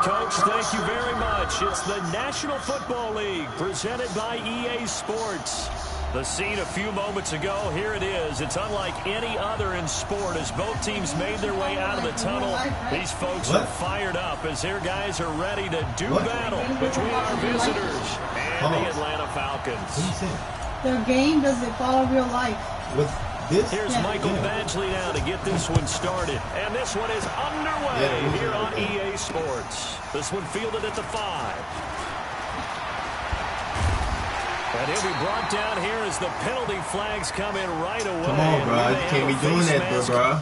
Coach, thank you very much. It's the National Football League presented by EA Sports. The scene a few moments ago, here it is. It's unlike any other in sport as both teams made their way out of the tunnel. These folks are fired up as their guys are ready to do battle between our visitors and the Atlanta Falcons. Their game doesn't follow real life. Here's Michael Badgley now to get this one started. And this one is underway here on EA Sports. This one fielded at the 5. And he'll be brought down here as the penalty flags come in right away. Come on, bro. You can't be doing that, bro.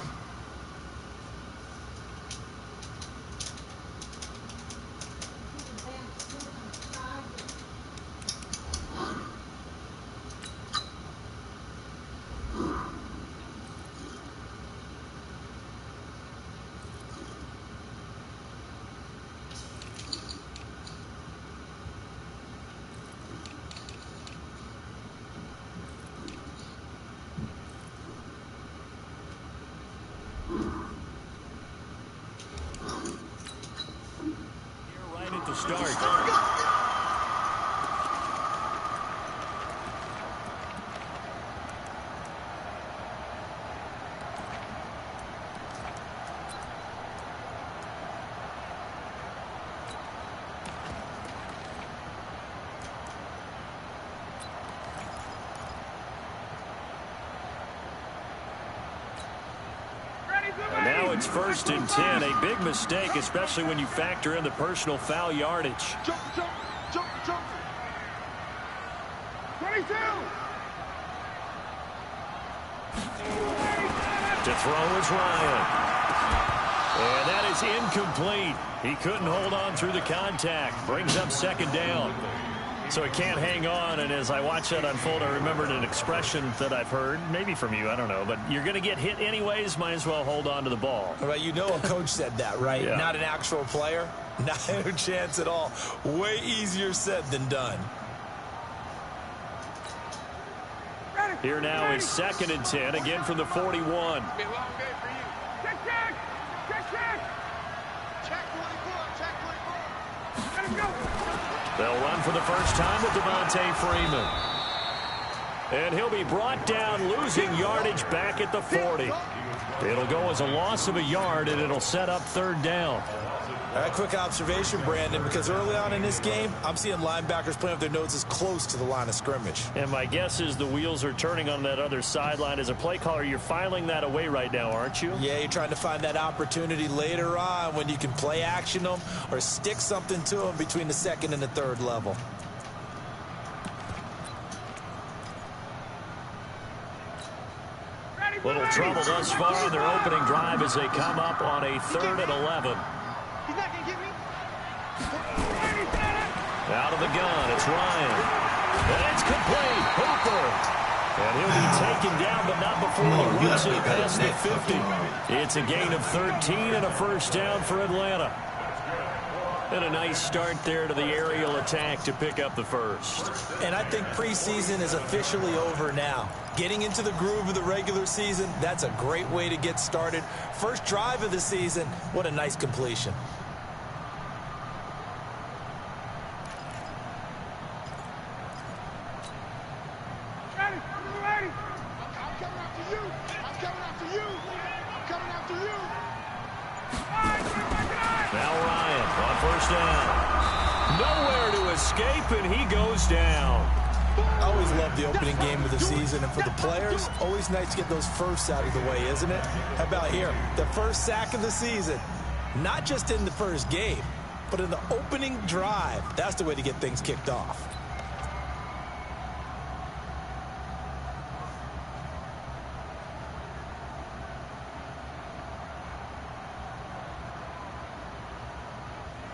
And now it's 1st and 10. A big mistake, especially when you factor in the personal foul yardage. Jump. 22. To throw is Ryan. And that is incomplete. He couldn't hold on through the contact. Brings up 2nd down. So it can't hang on, and as I watch that unfold, I remembered an expression that I've heard, maybe from you, I don't know, but you're going to get hit anyways, might as well hold on to the ball. All right, you know a coach said that, right? Yeah. Not an actual player. Not a chance at all. Way easier said than done. Here now is 2nd and 10, again from the 41. Be a long day for you. Check. Check 24. Let him go. They'll run for the first time with Devontae Freeman. And he'll be brought down, losing yardage back at the 40. It'll go as a loss of a yard, and it'll set up 3rd down. All right, quick observation, Brandon, because early on in this game, I'm seeing linebackers playing with their noses close to the line of scrimmage. And my guess is the wheels are turning on that other sideline. As a play caller, you're filing that away right now, aren't you? Yeah, you're trying to find that opportunity later on when you can play action them or stick something to them between the 2nd and the 3rd level. Little trouble thus far on their opening drive as they come up on a 3rd and 11. He's not going to get me. Out of the gun, it's Ryan. And it's complete. Hooper. And he'll be taken down, but not before he runs it past the 50. It's a gain of 13 and a 1st down for Atlanta. And a nice start there to the aerial attack to pick up the 1st. And I think preseason is officially over now. Getting into the groove of the regular season, that's a great way to get started. First drive of the season, what a nice completion. Now Ryan on 1st down. Nowhere to escape, and he goes down. I always love the opening game of the season, and for the players, always nice to get those firsts out of the way, isn't it? How about here, the 1st sack of the season? Not just in the first game, but in the opening drive. That's the way to get things kicked off.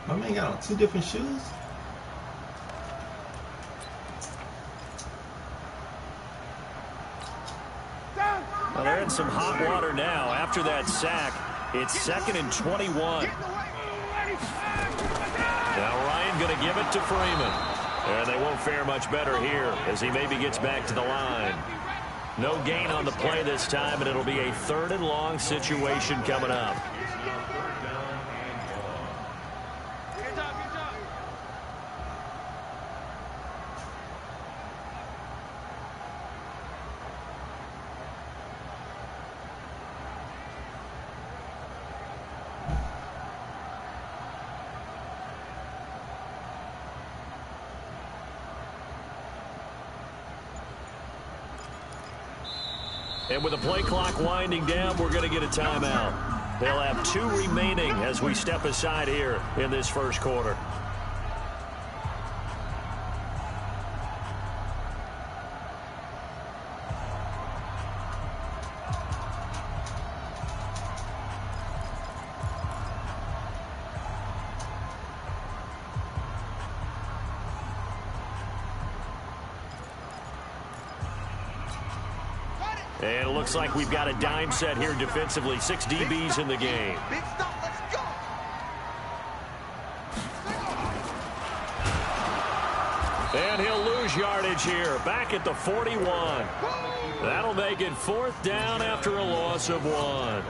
My man got on 2 different shoes? Well, they're in some hot water now. After that sack, it's 2nd and 21. Now Ryan going to give it to Freeman. And they won't fare much better here as he maybe gets back to the line. No gain on the play this time, and it'll be a 3rd and long situation coming up. And with the play clock winding down, we're going to get a timeout. They'll have 2 remaining as we step aside here in this first quarter. And it looks like we've got a dime set here defensively. 6 DBs in the game. Big stop, let's go. And he'll lose yardage here. Back at the 41. That'll make it 4th down after a loss of 1.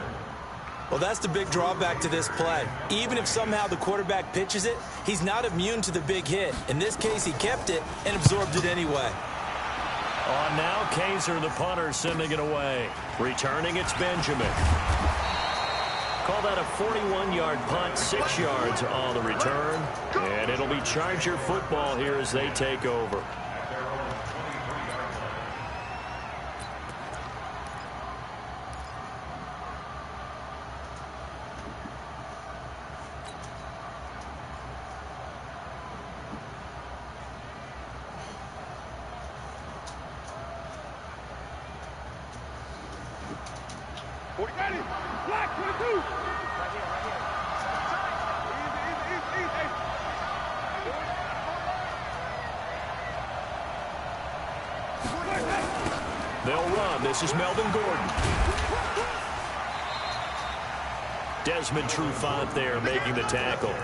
Well, that's the big drawback to this play. Even if somehow the quarterback pitches it, he's not immune to the big hit. In this case, he kept it and absorbed it anyway. On now, Kaiser, the punter, sending it away. Returning, it's Benjamin. Call that a 41-yard punt, 6 yards on the return. And it'll be Charger football here as they take over. Black 22. Right here, right here. Easy, easy, easy. They'll run. This is Melvin Gordon. Desmond Trufant there making the tackle.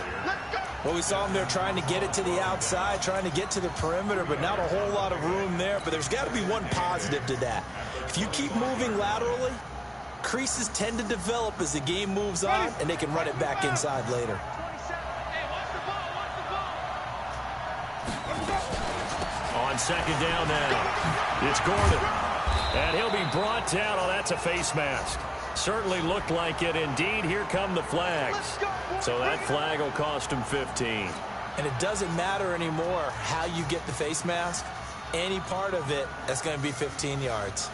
Well, we saw him there trying to get it to the outside, trying to get to the perimeter, but not a whole lot of room there. But there's got to be one positive to that. If you keep moving laterally, creases tend to develop as the game moves on, and they can run it back inside later. On 2nd down now, it's Gordon. And he'll be brought down. Oh, that's a face mask. Certainly looked like it. Indeed, here come the flags. So that flag will cost him 15. And it doesn't matter anymore how you get the face mask. Any part of it, that's going to be 15 yards.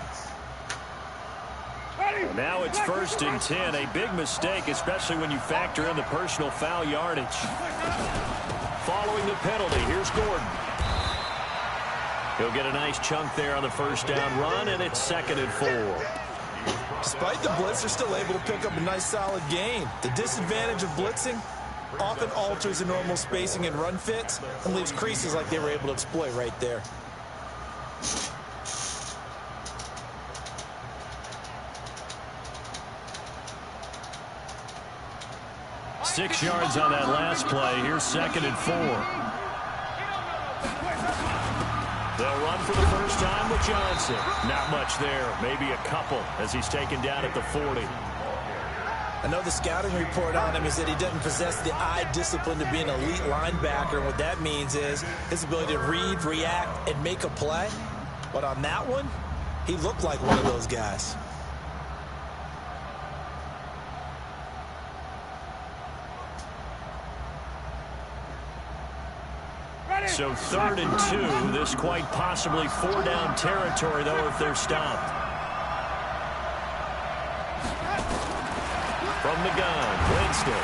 Now it's 1st and 10. A big mistake, especially when you factor in the personal foul yardage. Following the penalty, here's Gordon. He'll get a nice chunk there on the 1st down run, and it's 2nd and 4. Despite the blitz, they're still able to pick up a nice solid gain. The disadvantage of blitzing often alters the normal spacing and run fits and leaves creases like they were able to exploit right there. Six yards on that last play. Here's 2nd and 4. They'll run for the first time with Johnson. Not much there. Maybe a couple as he's taken down at the 40. I know the scouting report on him is that he doesn't possess the eye discipline to be an elite linebacker. And what that means is his ability to read, react, and make a play. But on that one, he looked like one of those guys. So 3rd and 2. This quite possibly 4-down territory, though, if they're stopped. From the gun, Winston.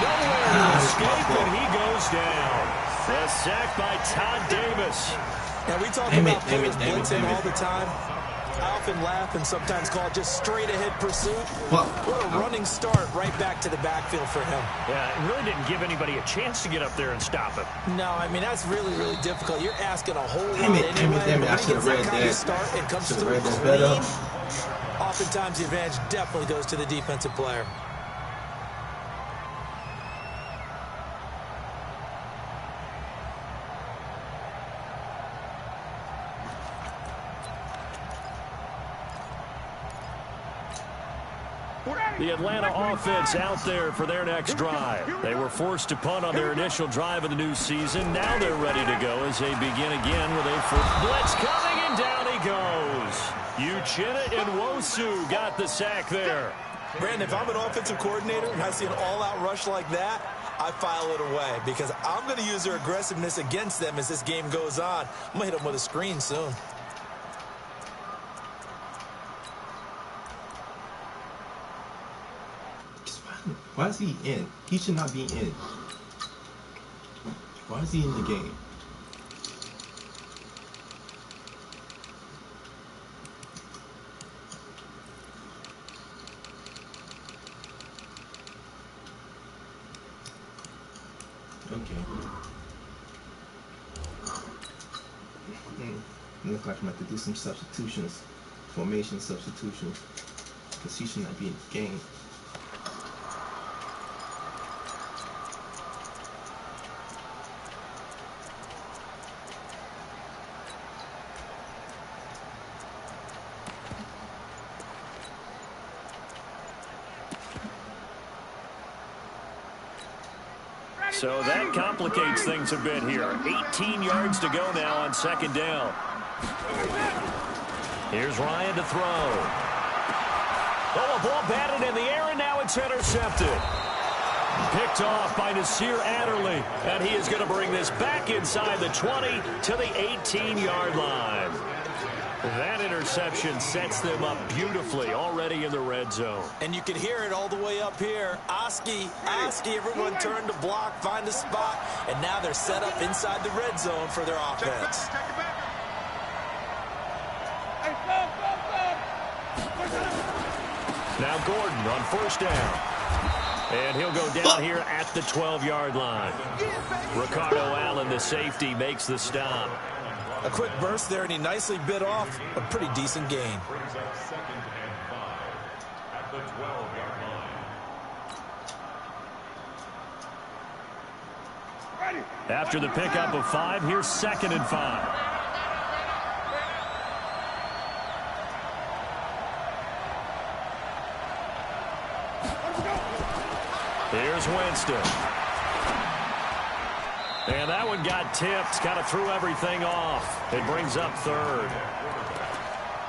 Nowhere to escape, and he goes down. A sack by Todd Davis. And we talk about players blitzing all the time. I often laugh and sometimes call it just straight-ahead pursuit. What a running start right back to the backfield for him. Yeah, it really didn't give anybody a chance to get up there and stop him. No, I mean, that's really, really difficult. You're asking a whole lot Damn anyway. it. I should have read that. Start and comes Should have through read that clean. better. Oftentimes, the advantage definitely goes to the defensive player. The Atlanta offense out there for their next drive. They were forced to punt on their initial drive of the new season. Now they're ready to go as they begin again with a first blitz coming, and down he goes. Uchenna and Nwosu got the sack there. Brandon, if I'm an offensive coordinator and I see an all-out rush like that, I file it away because I'm going to use their aggressiveness against them as this game goes on. I'm going to hit them with a screen soon. Why is he in? He should not be in. Why is he in the game? Okay. Looks like I'm going to have to do some substitutions. Formation substitutions. Because he should not be in the game. So that complicates things a bit here. 18 yards to go now on second down. Here's Ryan to throw. Oh, a ball batted in the air, and now it's intercepted. Picked off by Nasir Adderley, and he is going to bring this back inside the 20 to the 18-yard line. That interception sets them up beautifully already in the red zone. And you can hear it all the way up here. Oski, everyone turned to block, find a spot, and now they're set up inside the red zone for their offense. Now Gordon on first down. And he'll go down here at the 12-yard line. Ricardo Allen, the safety, makes the stop. A quick burst there, and he nicely bit off a pretty decent gain. After the pickup of 5, here's 2nd and 5. Here's Winston. And that one got tipped, kind of threw everything off. It brings up 3rd.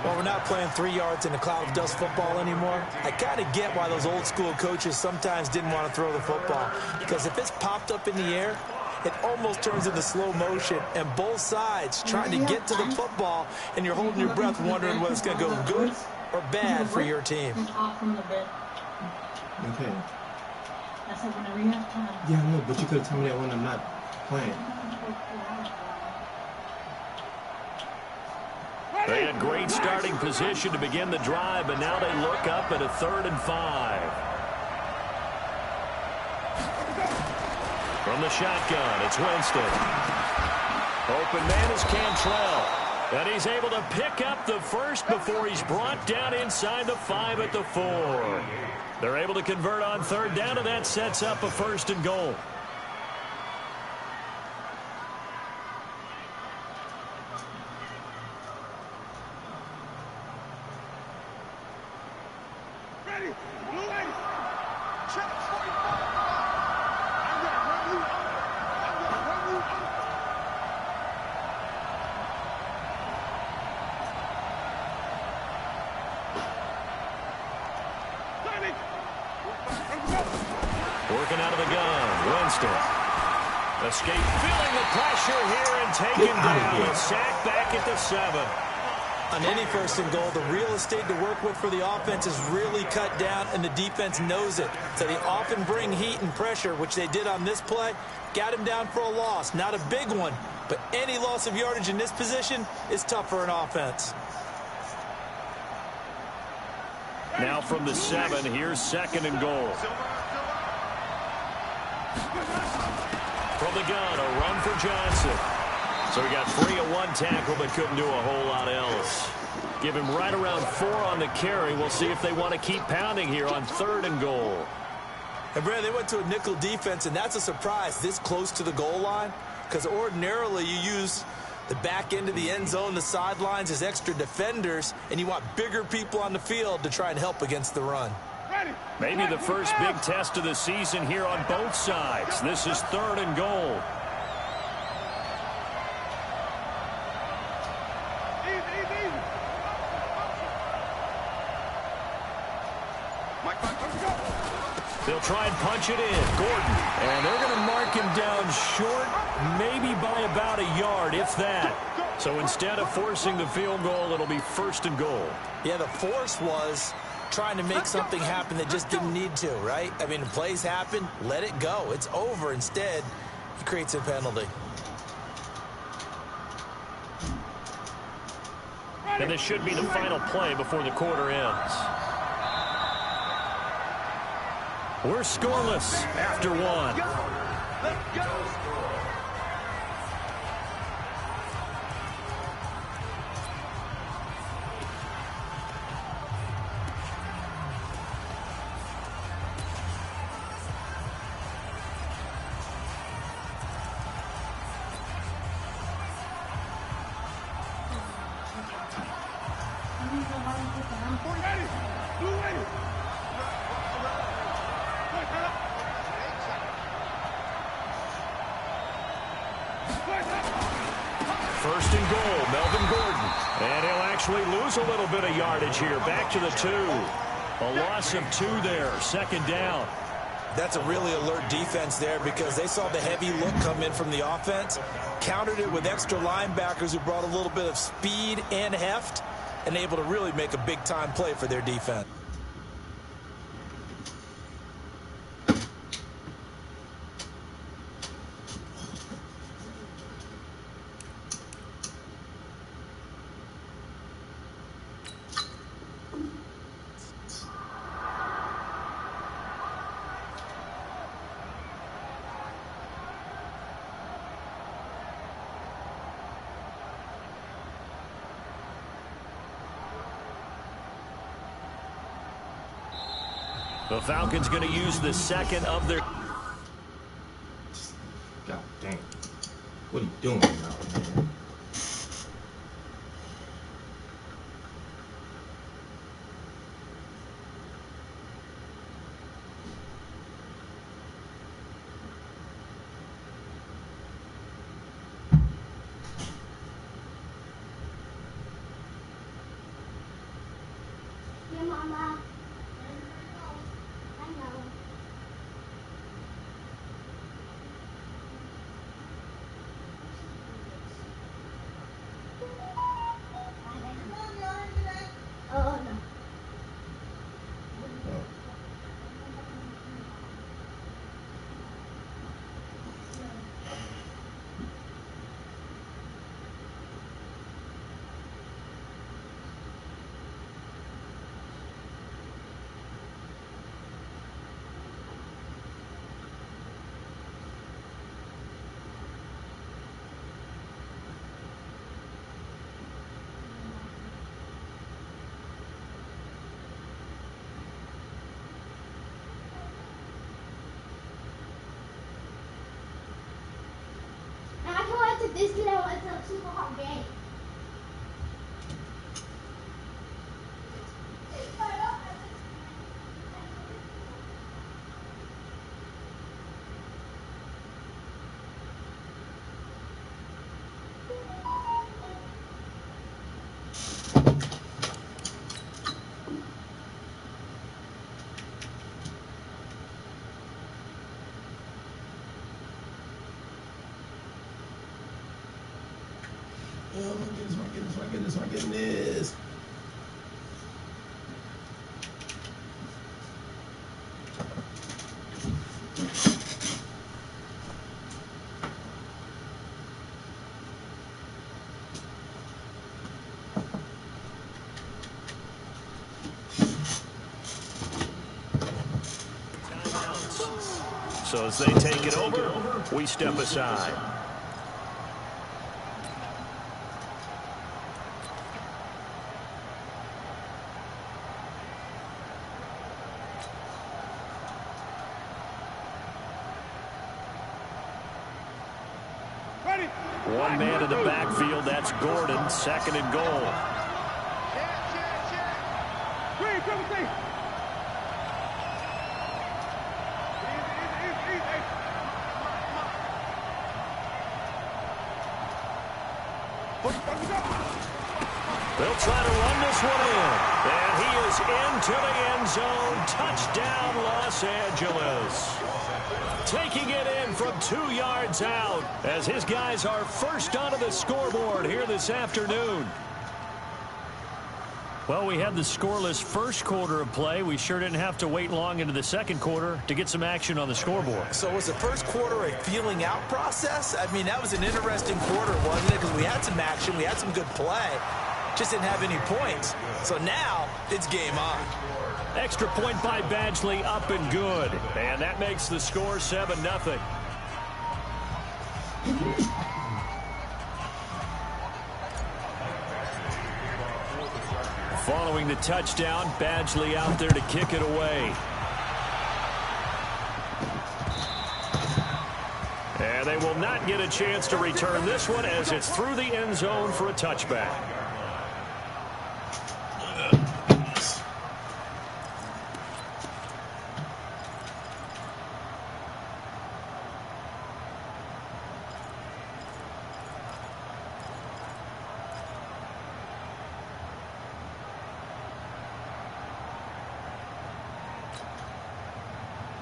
Well, we're not playing 3 yards in a cloud of dust football anymore. I kind of get why those old school coaches sometimes didn't want to throw the football. Because if it's popped up in the air, it almost turns into slow motion. And both sides trying to get to the football, and you're holding your breath wondering whether it's going to go good or bad for your team. Okay. I said whenever you have time. Yeah, I know, but you could have told me that when I'm not playing. They had great starting position to begin the drive, but now they look up at a 3rd and 5. From the shotgun, it's Winston. Open man is Cantrell. And he's able to pick up the first before he's brought down inside the 5 at the 4. They're able to convert on 3rd down, and that sets up a 1st and goal. Working out of the gun, Winston. Escape, feeling the pressure here and taken down. A sack back at the 7. On any 1st and goal, the real estate to work with for the offense is really cut down, and the defense knows it. So they often bring heat and pressure, which they did on this play. Got him down for a loss. Not a big one, but any loss of yardage in this position is tough for an offense. Now from the 7, here's 2nd and goal. From the gun, a run for Johnson. So he got free of 1 tackle, but couldn't do a whole lot else. Give him right around 4 on the carry. We'll see if they want to keep pounding here on 3rd and goal. And Brad, they went to a nickel defense, and that's a surprise this close to the goal line, because ordinarily you use the back end of the end zone, the sidelines as extra defenders, and you want bigger people on the field to try and help against the run. Maybe the first big test of the season here on both sides. This is 3rd and goal. They'll try and punch it in. Gordon. And they're going to mark him down short, maybe by about a yard, if that. So instead of forcing the field goal, it'll be 1st and goal. Yeah, the force was trying to make something happen that just didn't need to, right? I mean, plays happen, let it go. It's over. Instead, he creates a penalty. And this should be the final play before the quarter ends. We're scoreless after 1. Let's go. First and goal, Melvin Gordon. And he'll actually lose a little bit of yardage here. Back to the 2. A loss of 2 there. 2nd down. That's a really alert defense there because they saw the heavy look come in from the offense, countered it with extra linebackers who brought a little bit of speed and heft, and able to really make a big-time play for their defense. The Falcons going to use the 2nd of their... God damn. What are you doing now, man? Yeah, Mama. Oh, no. And I can't wait to this because I want a super hot game. Oh my goodness. So as they take it over, we step aside. Ready. One man in the backfield, that's Gordon, 2nd and goal. Check. Green, triple C. Easy. They'll try to run this one in. And he is into the end zone. Touchdown, Los Angeles. Taking it in from 2 yards out as his guys are first onto the scoreboard here this afternoon. Well, we had the scoreless first quarter of play. We sure didn't have to wait long into the second quarter to get some action on the scoreboard. So was the first quarter a feeling out process? I mean, that was an interesting quarter, wasn't it? Because we had some action, we had some good play, just didn't have any points. So now it's game on. Extra point by Badgley, up and good. And that makes the score 7-0. Following the touchdown, Badgley out there to kick it away. And they will not get a chance to return this one as it's through the end zone for a touchback.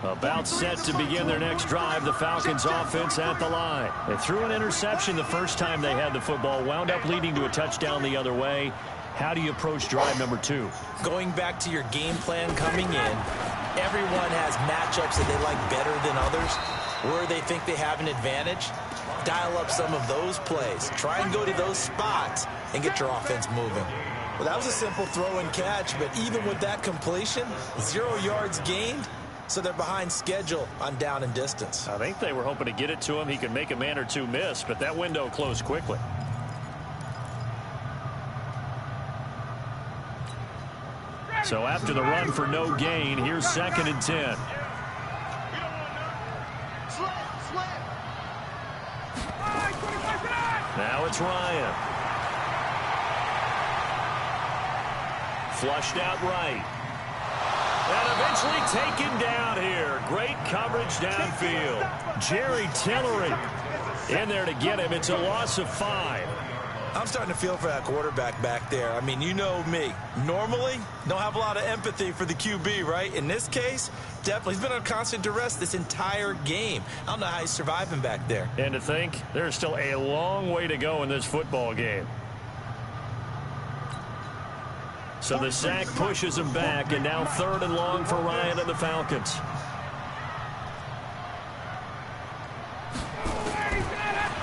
About set to begin their next drive, the Falcons offense at the line. They threw an interception the first time they had the football, wound up leading to a touchdown the other way. How do you approach drive number 2? Going back to your game plan coming in, everyone has matchups that they like better than others, where they think they have an advantage. Dial up some of those plays. Try and go to those spots and get your offense moving. Well, that was a simple throw and catch, but even with that completion, 0 yards gained. So they're behind schedule on down and distance. I think they were hoping to get it to him. He could make a man or two miss, but that window closed quickly. So after the run for no gain, here's 2nd and 10. Now it's Ryan. Flushed out right. And eventually taken down here. Great coverage downfield. Jerry Tillery in there to get him. It's a loss of 5. I'm starting to feel for that quarterback back there. I mean, you know me. Normally, don't have a lot of empathy for the QB, right? In this case, definitely. He's been on constant duress this entire game. I don't know how he's surviving back there. And to think, there's still a long way to go in this football game. So the sack pushes him back, and now 3rd and long for Ryan and the Falcons.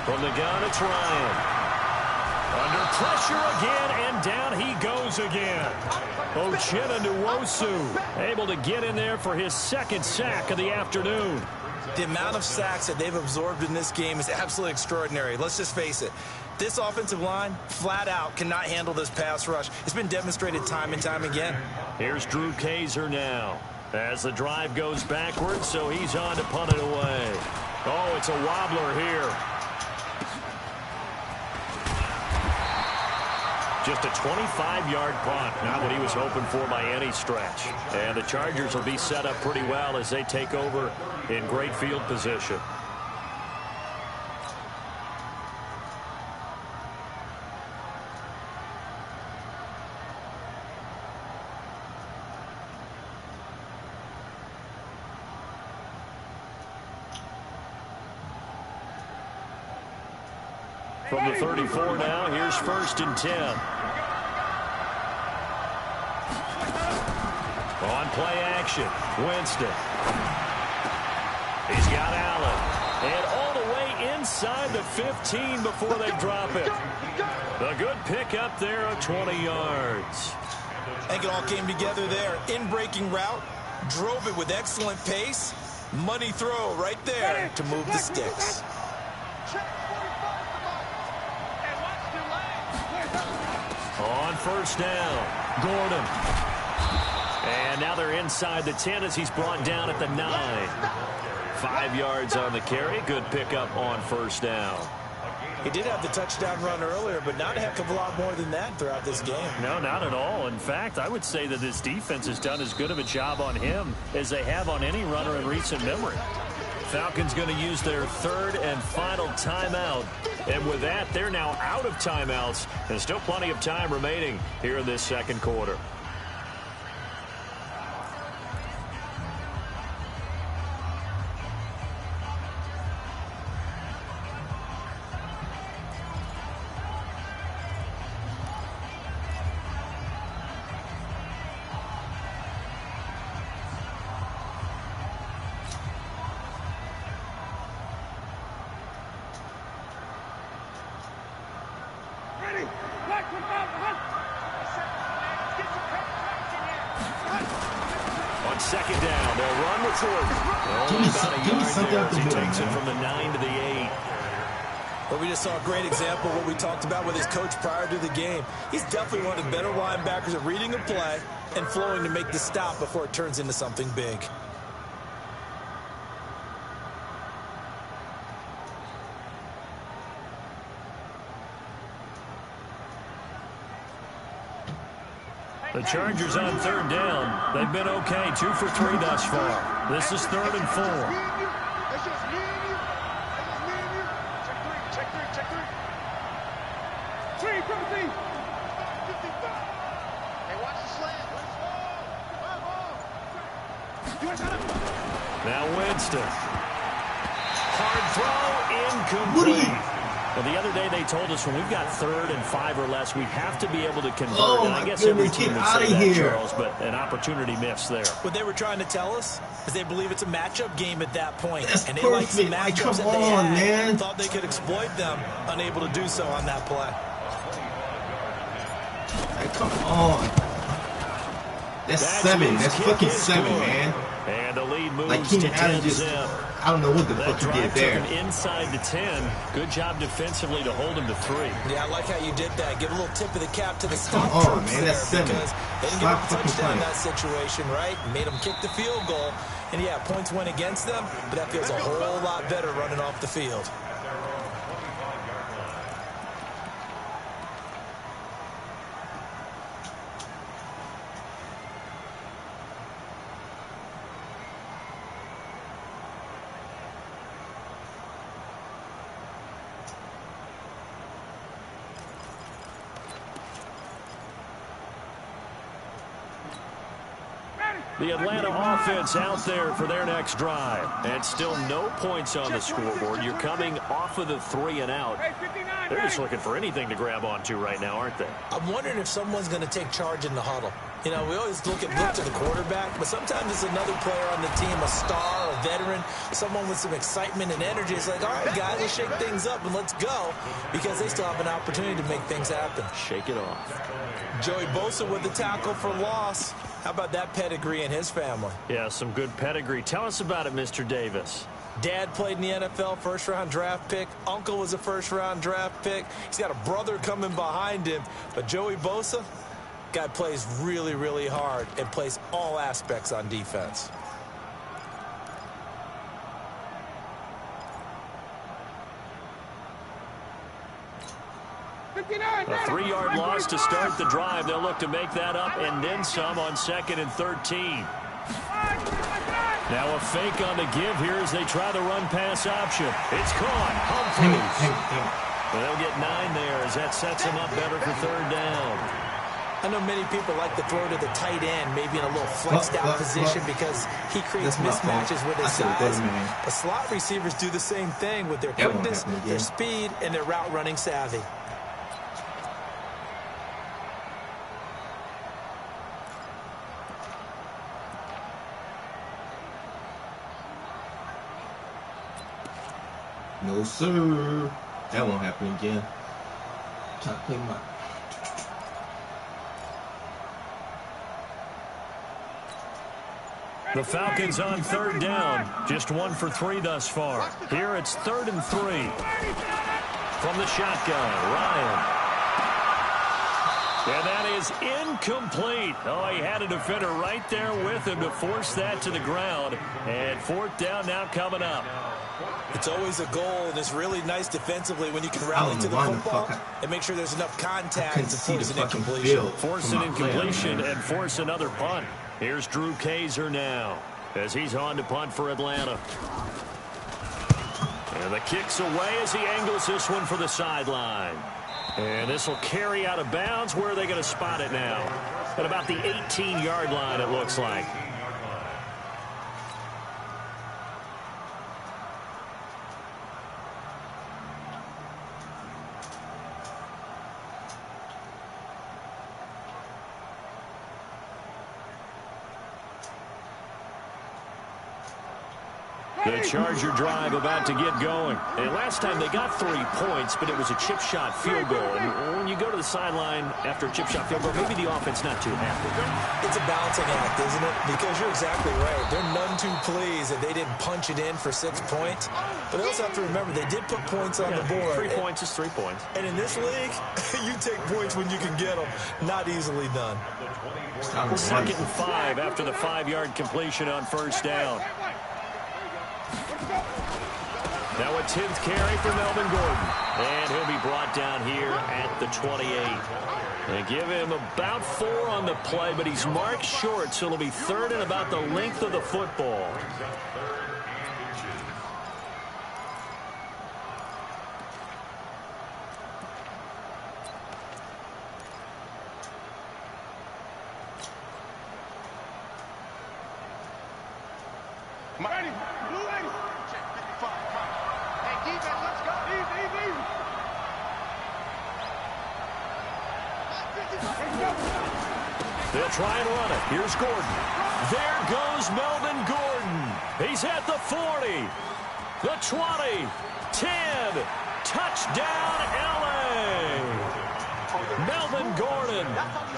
From the gun, it's Ryan. Under pressure again, and down he goes again. Uchenna Nwosu able to get in there for his 2nd sack of the afternoon. The amount of sacks that they've absorbed in this game is absolutely extraordinary. Let's just face it. This offensive line, flat out, cannot handle this pass rush. It's been demonstrated time and time again. Here's Drew Kaiser now as the drive goes backwards, so he's on to punt it away. Oh, it's a wobbler here. Just a 25-yard punt, not what he was hoping for by any stretch. And the Chargers will be set up pretty well as they take over in great field position. From the 34 now, here's 1st and 10. On play action, Winston. He's got Allen. And all the way inside the 15 before they drop it. A good pickup there of 20 yards. I think it all came together there. In-breaking route, drove it with excellent pace. Money throw right there to move the sticks. On 1st down, Gordon. And now they're inside the 10 as he's brought down at the 9. 5 yards on the carry. Good pickup on 1st down. He did have the touchdown run earlier, but not a heck of a lot more than that throughout this game. No, not at all. In fact, I would say that this defense has done as good of a job on him as they have on any runner in recent memory. Falcons going to use their 3rd and final timeout. And with that, they're now out of timeouts. And still plenty of time remaining here in this 2nd quarter. On 2nd down, they'll run with Gordon. Give me something out the He middle, takes it man. from the 9 to the 8. But we just saw a great example of what we talked about with his coach prior to the game. He's definitely one of the better linebackers at reading a play and flowing to make the stop before it turns into something big. The Chargers on 3rd down. They've been okay, 2 for 3 thus far. This is 3rd and 4. That's just me and you. Check three. Three, come see. 55. Hey, watch the slant. Now Winston. Hard throw, incomplete. Well, the other day they told us when we've got 3rd and 5 or less, we have to be able to convert. Oh, and I my guess every goodness, team get would out say of that, here. Charles, but an opportunity missed there. What they were trying to tell us is they believe it's a matchup game at that point. That's and they like some perfect. Like, matchups come that they on, had, man. thought they could exploit them, unable to do so on that play. Like, come on. That's 7. That's fucking 7, man. And the lead moves Like, to Keenan 10 Allen just, zip. I don't know what the That fuck he drive did there. took him inside the 10. Good job defensively to hold him to 3. Yeah, I like how you did that. Give a little tip of the cap to the Come stop on, troops man, there, that's 7. because they didn't Stop get a fucking touchdown in playing. that situation, right? Made them kick the field goal. And yeah, points went against them, but that feels a whole lot better running off the field. The Atlanta offense out there for their next drive. And still no points on the scoreboard. You're coming off of the 3 and out. They're just looking for anything to grab onto right now, aren't they? I'm wondering if someone's going to take charge in the huddle. You know, we always look to the quarterback, but sometimes it's another player on the team, a star, a veteran, someone with some excitement and energy. It's like, all right, guys, let's shake things up and let's go, because they still have an opportunity to make things happen. Shake it off. Joey Bosa with the tackle for loss. How about that pedigree in his family? Yeah, some good pedigree. Tell us about it, Mr. Davis. Dad played in the NFL, first-round draft pick. Uncle was a first-round draft pick. He's got a brother coming behind him. But Joey Bosa, guy plays really, really hard and plays all aspects on defense. A 3-yard loss to start the drive. They'll look to make that up and then some on 2nd and 13. Now a fake on the give here as they try the run-pass option. It's caught. Humphries. Well, they'll get 9 there as that sets them up better for 3rd down. I know many people like to throw to the tight end, maybe in a little flexed out position because he creates mismatches with his size. But slot receivers do the same thing with their quickness, their speed, and their route running savvy. No, sir. That won't happen again. Try to play my... The Falcons on third down. Just 1 for 3 thus far. Here it's 3rd and 3. From the shotgun, Ryan. And that is incomplete. Oh, he had a defender right there with him to force that to the ground. And 4th down now coming up. It's always a goal, and it's really nice defensively when you can rally to the football and make sure there's enough contact to force an incompletion. Force an incompletion and force another punt. Here's Drew Kaiser now as he's on to punt for Atlanta. And the kick's away as he angles this one for the sideline. And this will carry out of bounds. Where are they going to spot it now? At about the 18-yard line, it looks like. The Charger drive about to get going. And last time they got 3 points, but it was a chip shot field goal. And when you go to the sideline after a chip shot field goal, maybe the offense not too happy. It's a balancing act, isn't it? Because you're exactly right. They're none too pleased that they didn't punch it in for 6 points. But they also have to remember they did put points on the board. 3 points is 3 points. And in this league, you take points when you can get them. Not easily done. 2nd and 5 after the 5-yard completion on 1st down. Now a 10th carry for Melvin Gordon. And he'll be brought down here at the 28. They give him about 4 on the play, but he's marked short, so it'll be 3rd and about the length of the football. They'll try and run it. Here's Gordon. There goes Melvin Gordon. He's at the 40, the 20, 10. Touchdown, L.A. Melvin Gordon.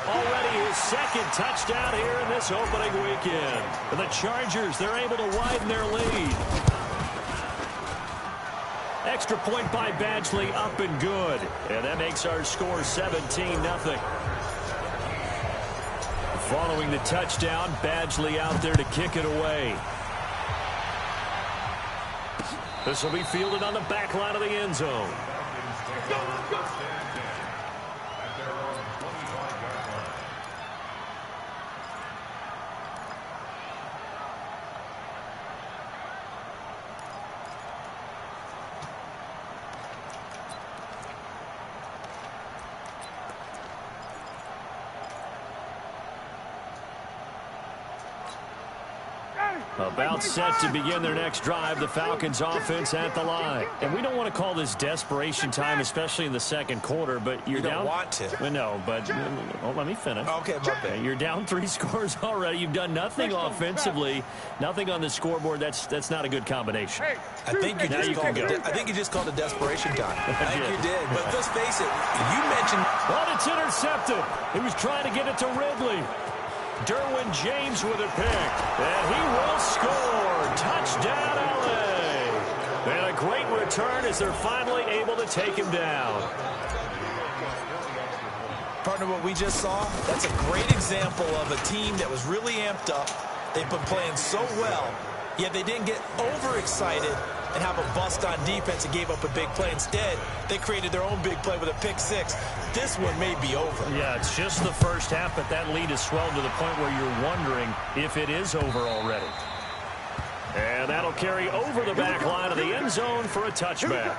Already his 2nd touchdown here in this opening weekend. And the Chargers, they're able to widen their lead. Extra point by Badgley, up and good. And that makes our score 17-0. Following the touchdown, Badgley out there to kick it away. This will be fielded on the back line of the end zone. About set to begin their next drive, the Falcons offense at the line. And we don't want to call this desperation time, especially in the 2nd quarter, but you're down. You don't want to. Well, no, but let me finish. Okay, my bad. You're down 3 scores already. You've done nothing offensively, nothing on the scoreboard. That's not a good combination. I think you just called it desperation time. I think you did. But let's face it, you mentioned. But it's intercepted. He was trying to get it to Ridley. Derwin James with a pick, and he will score. Touchdown, L.A. And a great return as they're finally able to take him down. Partner, what we just saw, that's a great example of a team that was really amped up. They've been playing so well, yet they didn't get overexcited and have a bust on defense and gave up a big play. Instead, they created their own big play with a pick 6. This one may be over. Yeah, it's just the first half, but that lead has swelled to the point where you're wondering if it is over already. And that'll carry over the back line of the end zone for a touchback.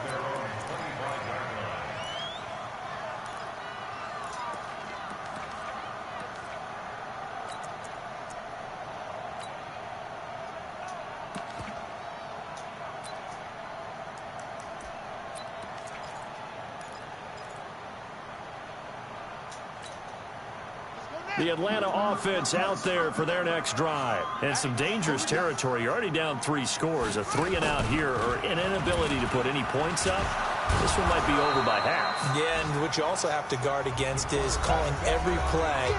The Atlanta offense out there for their next drive. And some dangerous territory. You're already down 3 scores. A 3-and-out here or an inability to put any points up. This one might be over by half. Yeah, and what you also have to guard against is calling every play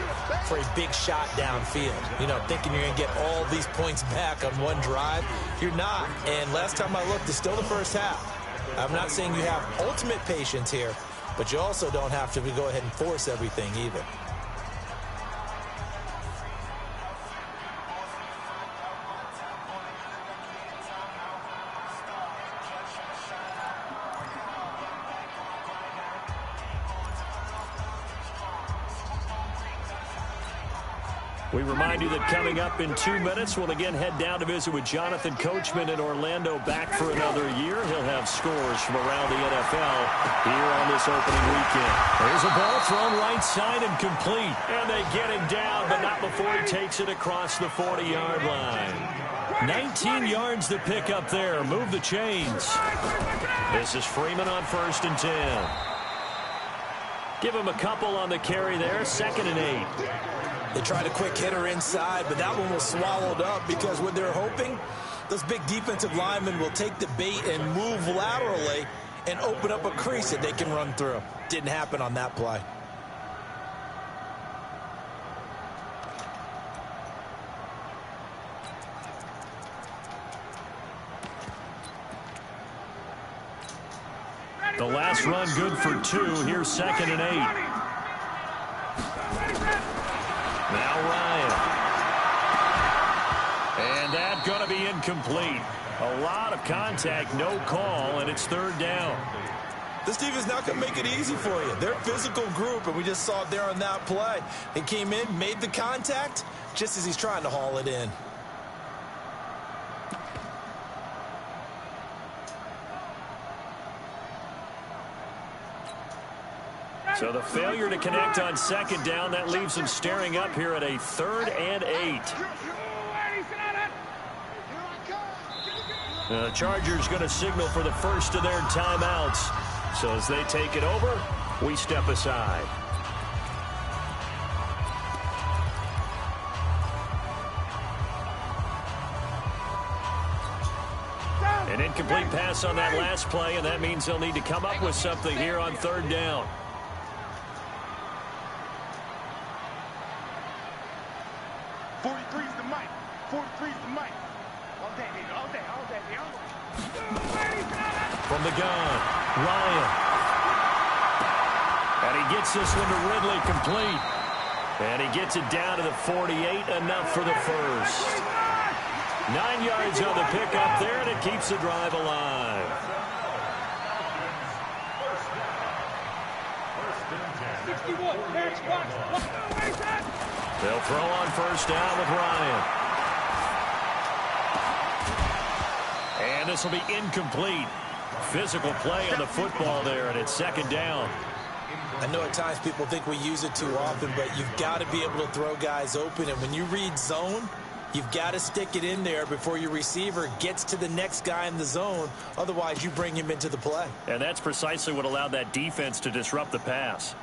for a big shot downfield. You know, thinking you're going to get all these points back on one drive. You're not. And last time I looked, it's still the first half. I'm not saying you have ultimate patience here, but you also don't have to go ahead and force everything either. We remind you that coming up in 2 minutes, we'll again head down to visit with Jonathan Coachman in Orlando, back for another year. He'll have scores from around the NFL here on this opening weekend. There's a ball thrown right side and complete. And they get him down, but not before he takes it across the 40-yard line. 19 yards to pick up there. Move the chains. This is Freeman on 1st and 10. Give him a couple on the carry there. 2nd and 8. They tried a quick hitter inside, but that one was swallowed up because what they're hoping, those big defensive linemen will take the bait and move laterally and open up a crease that they can run through. Didn't happen on that play. The last run good for 2. Here's 2nd and 8. Now Ryan. And that's going to be incomplete. A lot of contact, no call, and it's 3rd down. This defense not going to make it easy for you. They're a physical group, and we just saw it there on that play. He came in, made the contact, just as he's trying to haul it in. So the failure to connect on 2nd down, that leaves them staring up here at a 3rd and 8. The Chargers going to signal for the first of their timeouts. So as they take it over, we step aside. An incomplete pass on that last play, and that means they'll need to come up with something here on 3rd down. From the gun, Ryan. And he gets this one to Ridley complete. And he gets it down to the 48, enough for the first. 9 yards on the pickup there, and it keeps the drive alive. They'll throw on 1st down with Ryan. And this will be incomplete. Physical play on the football there, and it's 2nd down. I know at times people think we use it too often, but you've got to be able to throw guys open. And when you read zone, you've got to stick it in there before your receiver gets to the next guy in the zone. Otherwise, you bring him into the play. And that's precisely what allowed that defense to disrupt the pass.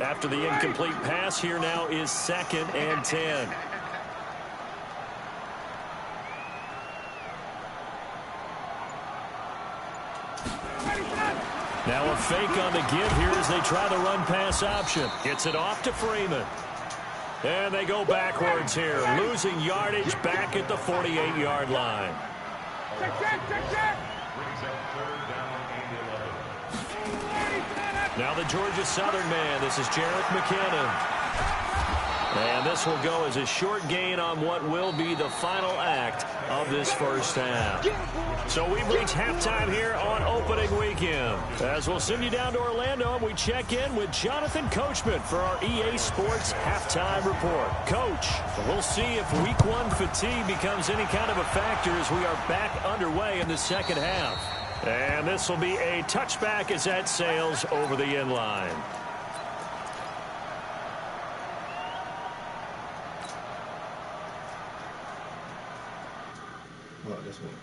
After the incomplete pass, here now is 2nd and 10. Now a fake on the give here as they try the run-pass option. Gets it off to Freeman. And they go backwards here, losing yardage back at the 48-yard line. Now the Georgia Southern man. This is Jerick McKinnon. And this will go as a short gain on what will be the final act of this first half. So we've reached halftime here on opening weekend. As we'll send you down to Orlando, and we check in with Jonathan Coachman for our EA Sports halftime report. Coach, we'll see if week 1 fatigue becomes any kind of a factor as we are back underway in the second half. And this will be a touchback as that sails over the end line. Oh, this one.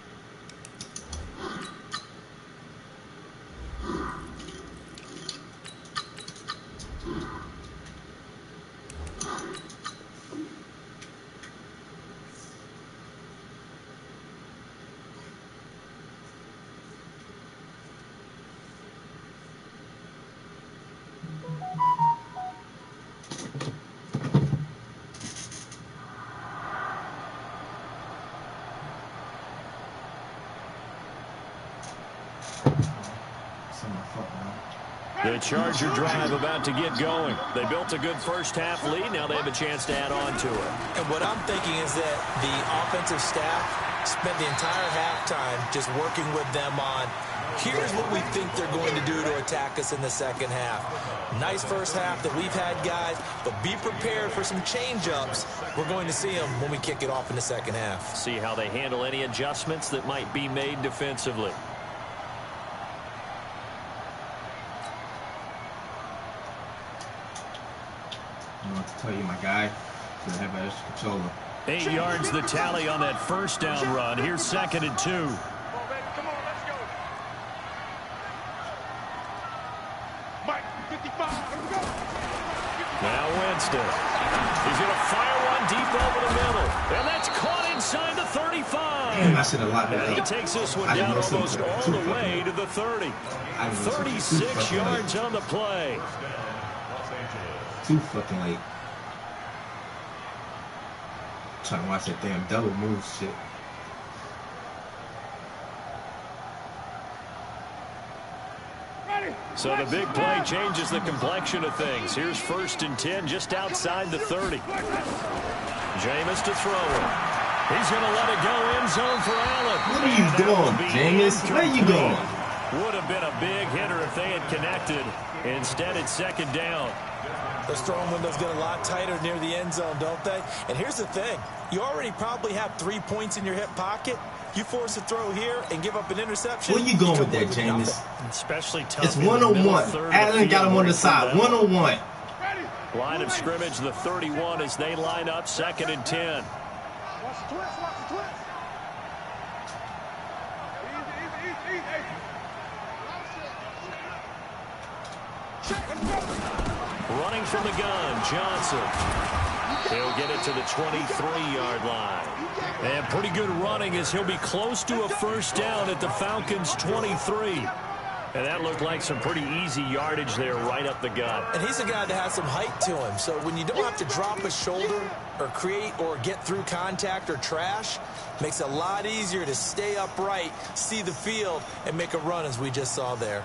Charger drive about to get going. They built a good first half lead. Now they have a chance to add on to it. And what I'm thinking is that the offensive staff spent the entire halftime just working with them on, here's what we think they're going to do to attack us in the second half. Nice first half that we've had, guys, but be prepared for some change-ups. We're going to see them when we kick it off in the second half. See how they handle any adjustments that might be made defensively. I want to tell you, my guy, to have an extra controller. 8 yards the tally on that first down run. Here's 2nd and 2. Come on, baby. Come on, let's go. Mike, 55. Let's go. Now Winston. He's going to fire one deep over the middle. And that's caught inside the 35. Damn, I should have locked that He up. takes this one down almost all the way to the 30. 36 yards on the play. Too fucking late. Trying to watch that damn double move shit. So the big play changes the complexion of things. Here's 1st and 10 just outside the 30. Jameis to throw it. He's going to let it go end zone for Allen. What are you doing, Jameis? Where are you going? Would have been a big hitter if they had connected. Instead, it's 2nd down. Those throwing windows get a lot tighter near the end zone, don't they? And here's the thing. You already probably have 3 points in your hip pocket. You force a throw here and give up an interception. Where you going with that, Jameis? Especially tough. It's 1-on-1. Allen got him on the side. 1-on-1. Line of scrimmage, the 31 as they line up 2nd and 10. Watch the twist, watch the twist. Easy. Running from the gun, Johnson. He'll get it to the 23-yard line. And pretty good running as he'll be close to a first down at the Falcons' 23. And that looked like some pretty easy yardage there right up the gut. And he's a guy that has some height to him. So when you don't have to drop a shoulder or create or get through contact or trash, makes it a lot easier to stay upright, see the field, and make a run as we just saw there.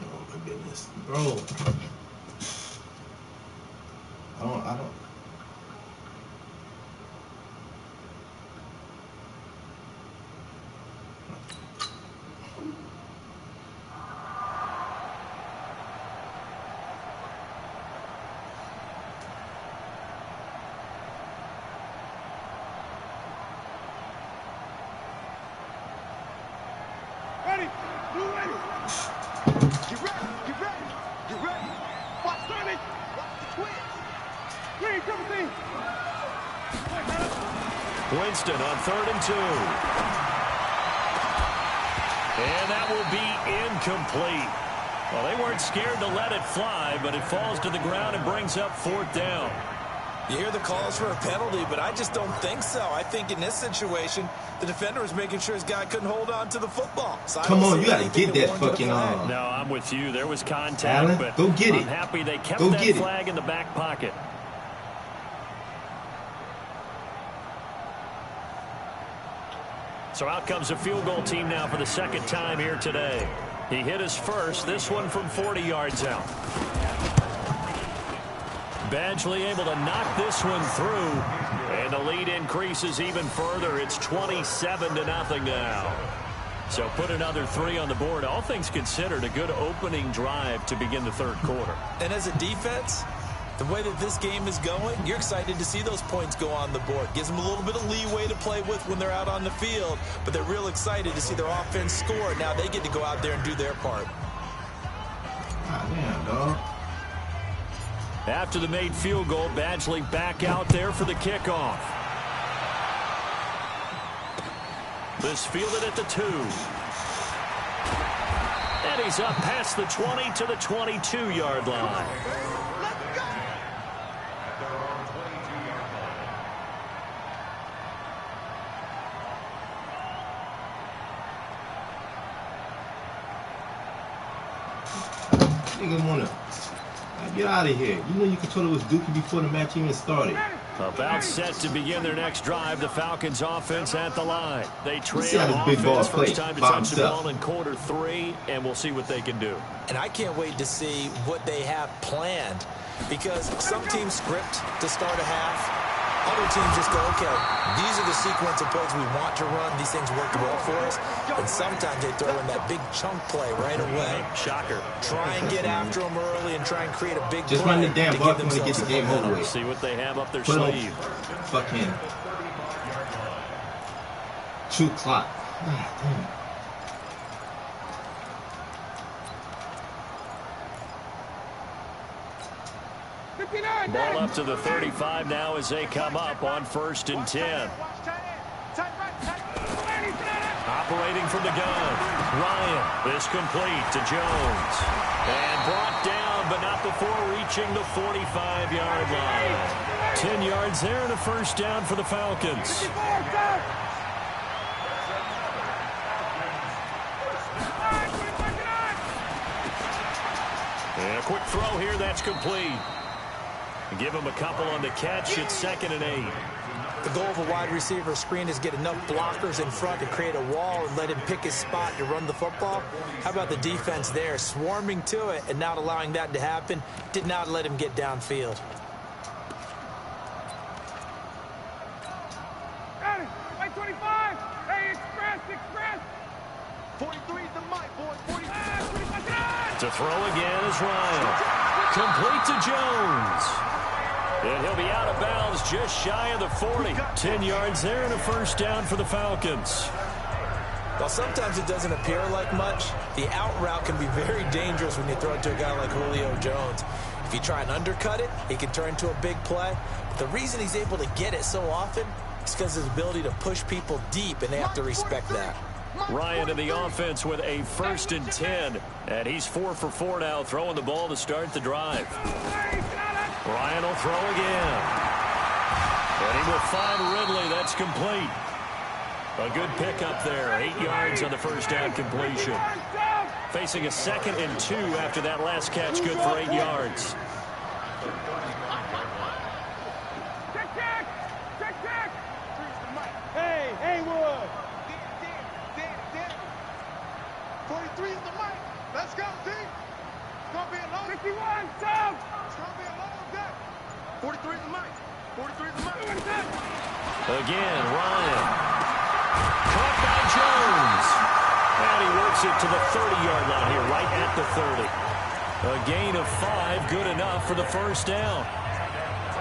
Oh my goodness, bro. I don't. Ready? You ready? Get ready. Get ready. Get ready. Watch 30. Watch the twist. Green, come see. Winston on 3rd and 2. And that will be incomplete. Well, they weren't scared to let it fly, but it falls to the ground and brings up 4th down. You hear the calls for a penalty, but I just don't think so. I think in this situation, the defender was making sure his guy couldn't hold on to the football. So Come on, you got to get that fucking on. No, I'm with you. There was contact, Allen, but go get it. I'm happy they kept Go that get it. flag in the back pocket. So out comes a field goal team now for the 2nd time here today. He hit his first, this one from 40 yards out. Badgley able to knock this one through, and the lead increases even further. It's 27-0 now. So put another 3 on the board. All things considered, a good opening drive to begin the 3rd quarter. And as a defense, the way that this game is going, you're excited to see those points go on the board. Gives them a little bit of leeway to play with when they're out on the field, but they're real excited to see their offense score. Now they get to go out there and do their part. Ah, damn, dog. After the made field goal, Badgley back out there for the kickoff. This fielded at the 2. And he's up past the 20 to the 22-yard line. Nigga wanna get out of here. You know your controller was dookie before the match even started. About set to begin their next drive. The Falcons offense at the line. They trail big ball offense. play. First time to Bombs touch the up. ball in quarter 3, and we'll see what they can do. And I can't wait to see what they have planned, because some teams script to start a half. Other teams just go, okay, these are the sequence of plays we want to run. These things work well for us. And sometimes they throw in that big chunk play right away. Shocker. Try and get after them early and try and create a big Just play. run the damn ball if you want to get the game over with. See what they have up their Put on. sleeve. Fuck him. 2 o'clock. God damn. Ball up to the 35 now as they come up on 1st and 10. Operating from the gun. Ryan is complete to Jones. And brought down, but not before reaching the 45-yard line. 10 yards there and a first down for the Falcons. And a quick throw here, that's complete. Give him a couple on the catch. It's 2nd and 8. The goal of a wide receiver screen is get enough blockers in front to create a wall and let him pick his spot to run the football. How about the defense there, swarming to it and not allowing that to happen? Did not let him get downfield. Got it. Right 25. Hey, express. 43 is the mic, boy. 45. To throw again is Ryan. Complete to Jones. And he'll be out of bounds just shy of the 40. 10 yards there and a first down for the Falcons. While sometimes it doesn't appear like much, the out route can be very dangerous when you throw it to a guy like Julio Jones. If you try and undercut it, it can turn into a big play. But the reason he's able to get it so often is because of his ability to push people deep, and they have to respect that. Ryan in the offense with a 1st and 10. And he's 4 for 4 now, throwing the ball to start the drive. Ryan will throw again. And he will find Ridley. That's complete. A good pickup there. 8 yards on the first down completion. Facing a 2nd and 2 after that last catch. Good for 8 yards. Check. Hey, Wood. 43 is the mic. Let's go, team. It's going to be a long 51, Tom. It's going to be a long day. 43 is the mic. 43 is the mic. Again, Ryan. Caught by Jones. And he works it to the 30-yard line here, right at the 30. A gain of 5, good enough for the first down.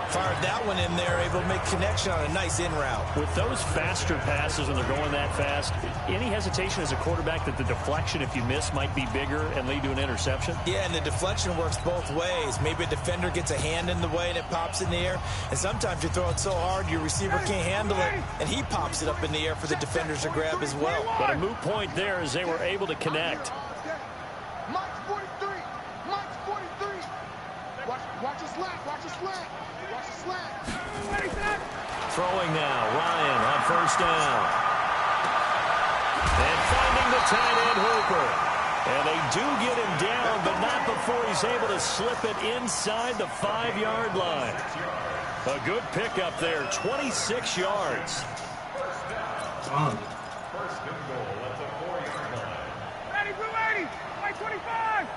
Fired that one in there, able to make connection on a nice in route. With those faster passes when they're going that fast, any hesitation as a quarterback that the deflection, if you miss, might be bigger and lead to an interception? Yeah, and the deflection works both ways. Maybe a defender gets a hand in the way and it pops in the air. And sometimes you throw it so hard your receiver can't handle it, and he pops it up in the air for the defenders to grab as well. But a moot point there as they were able to connect. Mike's 43. Mike's 43. Watch the slant. Watch the slant. Throwing now, Ryan on first down. And finding the tight end Hooper. And they do get him down, but not before he's able to slip it inside the 5-yard line. A good pickup there, 26 yards. Ready, like 25.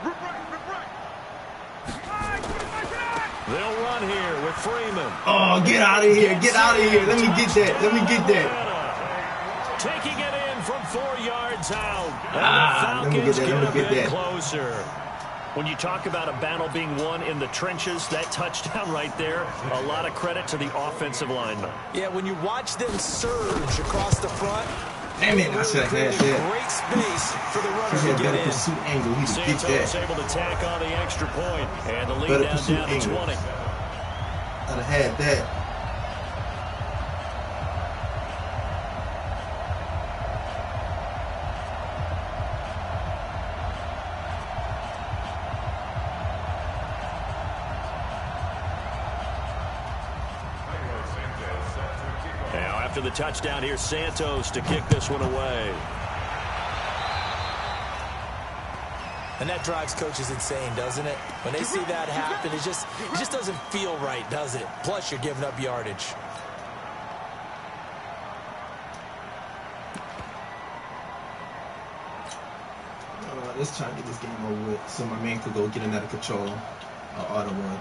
Rip right. They'll run here with Freeman. Oh, get out of here. Get out of here. Let me get that. Taking it in from 4 yards out. Let me get that. Closer. When you talk about a battle being won in the trenches, that touchdown right there, a lot of credit to the offensive lineman. Yeah, when you watch them surge across the front, damn it, I should have had that. great space for the runner He had to get better in. pursuit angle. He could get Santos that. able to tack on the extra point, and the lead Better down pursuit to angle. 20. I'd have had that. Now after the touchdown, here's Santos to kick this one away. And that drives coaches insane, doesn't it? When they see that happen, it just doesn't feel right, does it? Plus, you're giving up yardage. Let's try to get this game over with so my man could go get it out of control. Auto one.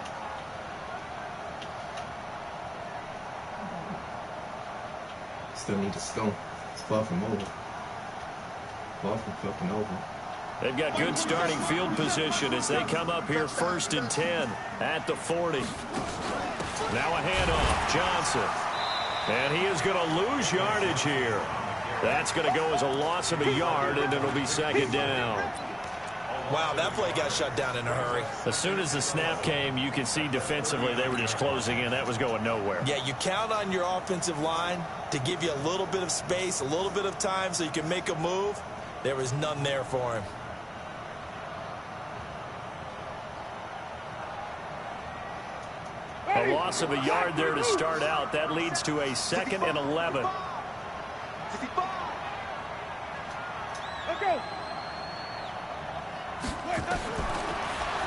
Still need to score. It's far from over. Far from fucking over. They've got good starting field position as they come up here 1st and 10 at the 40. Now a handoff. Johnson. And he is going to lose yardage here. That's going to go as a loss of a yard, and it'll be 2nd down. Wow, that play got shut down in a hurry. As soon as the snap came, you could see defensively they were just closing in. That was going nowhere. Yeah, you count on your offensive line to give you a little bit of space, a little bit of time so you can make a move. There was none there for him. A loss of a yard there to start out. That leads to a 2nd and 11.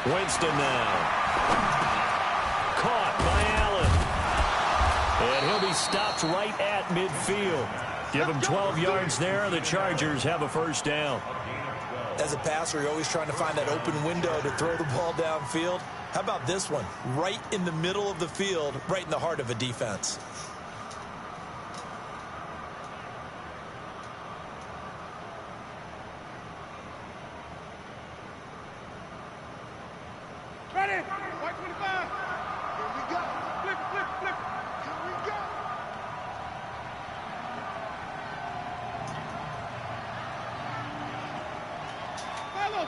Winston now. Caught by Allen. And he'll be stopped right at midfield. Give him 12 yards there. The Chargers have a 1st down. As a passer, you're always trying to find that open window to throw the ball downfield. How about this one? Right in the middle of the field, right in the heart of a defense. Ready? White 25. Here we go. Flip, flip, flip. Here we go. Follow.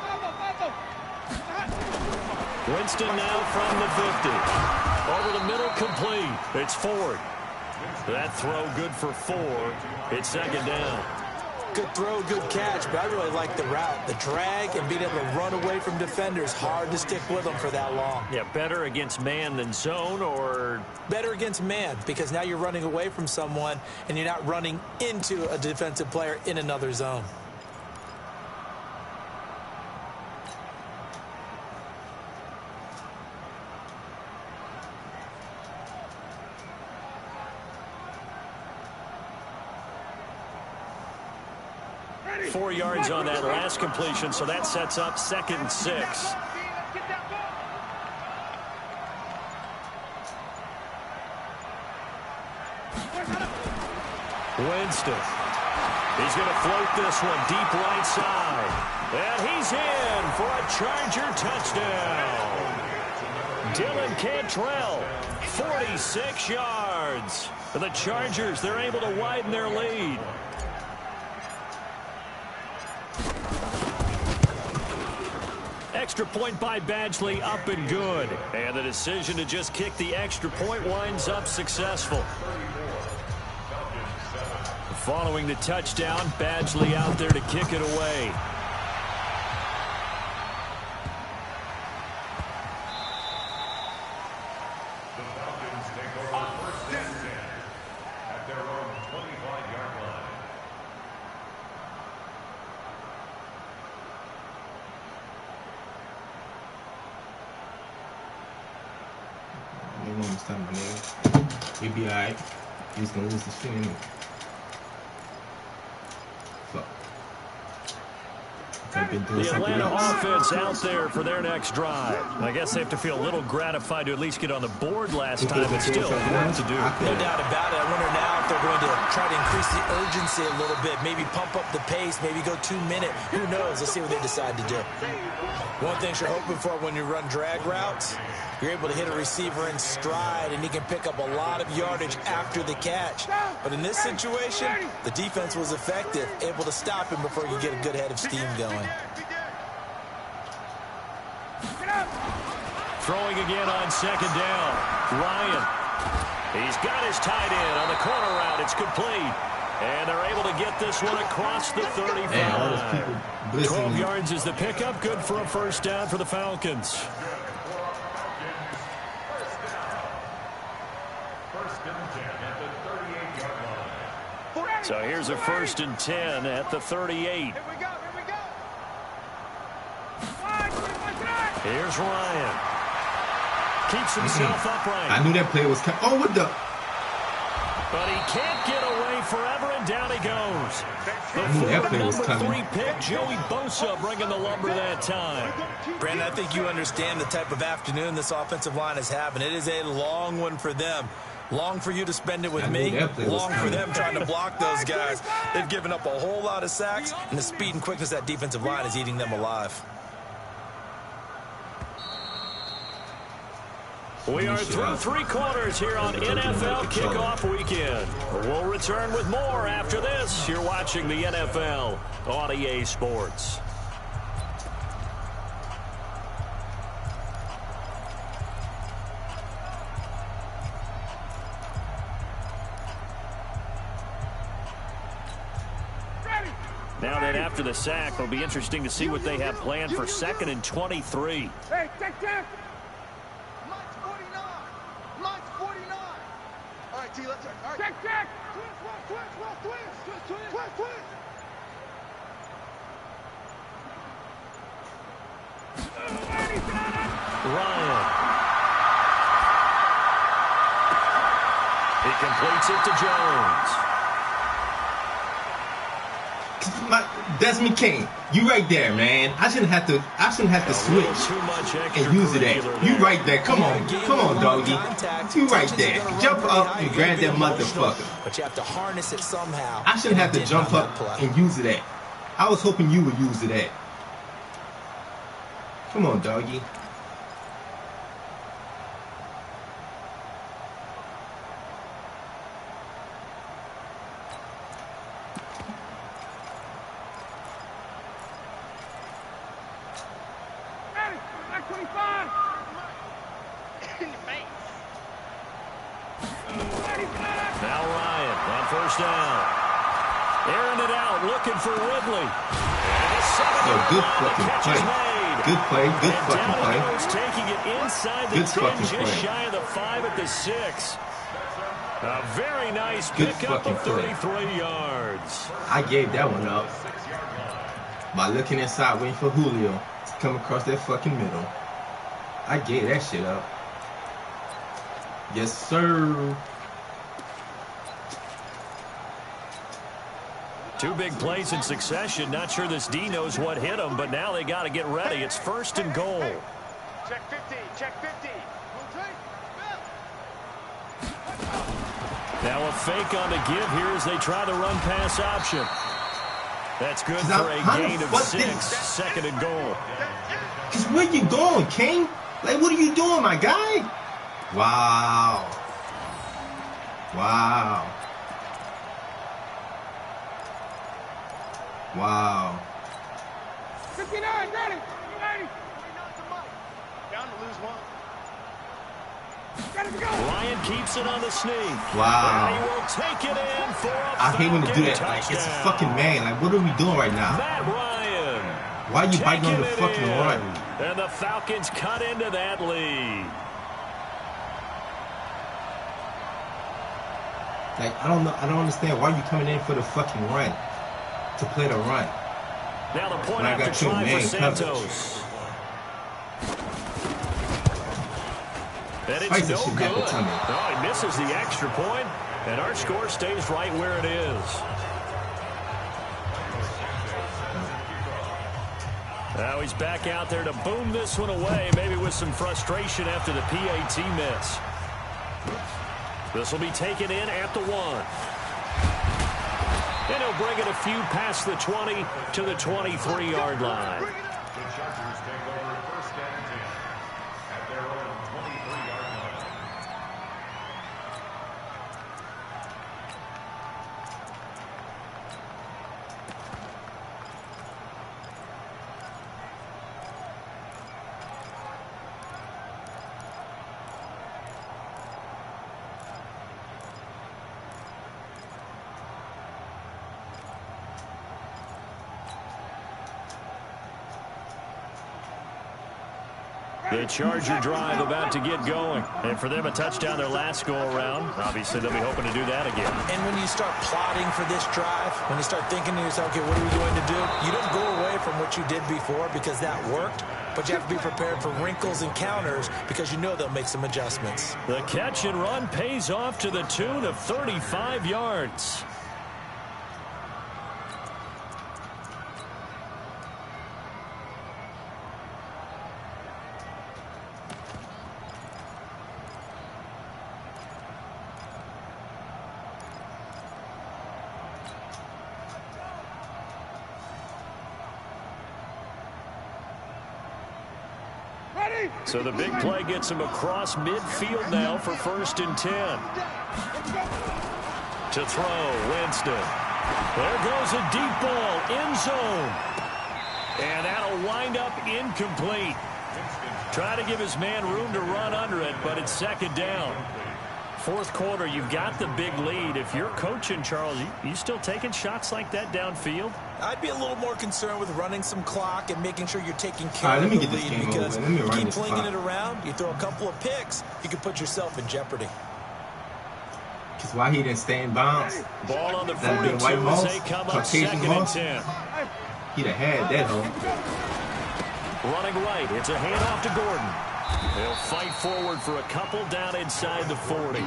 Winston now from the 50. Over the middle, complete. It's Ford. That throw good for 4. It's 2nd down. Good throw, good catch, but I really like the route. The drag and being able to run away from defenders, hard to stick with them for that long. Yeah, better against man than zone, or? Better against man, because now you're running away from someone and you're not running into a defensive player in another zone. Ready. 4 yards on that last completion, so that sets up 2nd and 6. Winston. He's going to float this one deep right side. And he's in for a Charger touchdown. Dylan Cantrell, 46 yards. For the Chargers, they're able to widen their lead. Extra point by Badgley, up and good. And the decision to just kick the extra point winds up successful. Following the touchdown, Badgley out there to kick it away. The Falcons take over 1st and 10 at their own 25-yard line. They want me to stop my nigga. He'll be alright. He's gonna lose this shit anyway. Fuck. The Atlanta offense out there for their next drive. I guess they have to feel a little gratified to at least get on the board last time, but still work to do. No doubt about it. I wonder now if they're going to try to increase the urgency a little bit, maybe pump up the pace, maybe go 2-minute. Who knows? Let's see what they decide to do. One thing you're hoping for when you run drag routes, you're able to hit a receiver in stride, and he can pick up a lot of yardage after the catch. But in this situation, the defense was effective, able to stop him before you get a good head of steam going. Throwing again on 2nd down. Ryan. He's got his tight end on the corner route. It's complete. And they're able to get this one across the 35. 12 yards is the pickup. Good for a 1st down for the Falcons. So here's a 1st and 10 at the 38. Here we go. Here's Ryan. Keeps himself upright. I knew that play was coming. Oh, what the? But he can't get away forever, and down he goes. I knew that play was coming. Number 3 pick, Joey Bosa, bringing the lumber that time. Brandon, I think you understand the type of afternoon this offensive line is having. It is a long one for them. Long for you to spend it with me. Long for them trying to block those guys. They've given up a whole lot of sacks, and the speed and quickness of that defensive line is eating them alive. We are through 3 quarters here on NFL Kickoff Weekend. We'll return with more after this. You're watching the NFL on EA Sports. Now that after the sack, it'll be interesting to see what they have planned for 2nd and 23. Hey, check. Mike's 49. Mike's 49. All right, T, let's check. All right. Check. Twist. Ryan. He completes it to Jones. Desmond King, you right there, man. I shouldn't have to switch and use it at. You right there. Come on, doggy. You right there. Jump up and grab that motherfucker. But you have to harness it somehow. I shouldn't have to jump up and use it at. I was hoping you would use it at. Come on, doggy. Now Ryan on first down. Airing it out, looking for Ridley. Good fucking play. Good fucking play. Taking it inside the 10, just shy of the 5 at the 6. A very nice pickup of 33 yards. I gave that one up by looking inside, waiting for Julio to come across that fucking middle. I gave that shit up. Yes, sir. 2 big plays in succession. Not sure this D knows what hit him, but now they got to get ready. It's 1st and goal. Check 50. Now a fake on the give here as they try the run-pass option. That's good for a gain of 6. 2nd and goal. Because where you going, King? Like, what are you doing, my guy? Wow. 59, got it. 80. Down to lose 1. Ryan keeps it on the sneak. Wow. And he will take it in for a I hate when they do that. touchdown. Like, it's a fucking man. Like, what are we doing right now? Matt Ryan. Why are you biting on the fucking run? And the Falcons cut into that lead. Like, I don't know. I don't understand why you coming in for the fucking run. To play the run. Now the point after try for Santos. And it's no good. Oh, he misses the extra point, and our score stays right where it is. Now he's back out there to boom this one away, maybe with some frustration after the PAT miss. This will be taken in at the 1. And he'll bring it a few past the 20 to the 23-yard line. The Chargers take over 1st and 10 at their own 23-yard line. The Charger drive about to get going. And for them, a touchdown their last go-around. Obviously, they'll be hoping to do that again. And when you start plotting for this drive, when you start thinking to yourself, okay, what are we going to do? You don't go away from what you did before because that worked. But you have to be prepared for wrinkles and counters because you know they'll make some adjustments. The catch and run pays off to the tune of 35 yards. So the big play gets him across midfield now for 1st and 10. To throw, Winston. There goes a deep ball, end zone. And that'll wind up incomplete. Try to give his man room to run under it, but it's 2nd down. 4th quarter, you've got the big lead. If you're coaching, Charles, you still taking shots like that downfield? I'd be a little more concerned with running some clock and making sure you're taking care of the lead because you keep flinging it around, you throw a couple of picks, you can put yourself in jeopardy. Because why he didn't stay in bounds? Ball on the 42 as they come up 2nd and 10. He'd have had that home. Running right, it's a handoff to Gordon. They'll fight forward for a couple down inside the 40.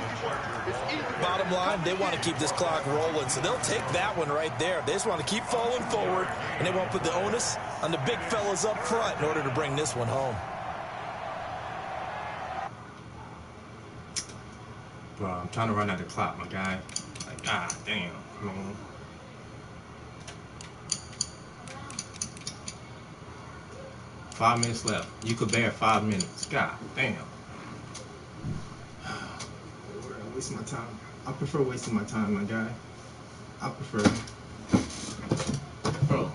Bottom line, they want to keep this clock rolling, so they'll take that one right there. They just want to keep falling forward, and they won't put the onus on the big fellas up front in order to bring this one home. Bro, I'm trying to run out the clock, my guy. Like, god damn, man. Five minutes left. You could bear 5 minutes. God damn. I'm wasting my time. I prefer wasting my time, my guy. I prefer. Bro.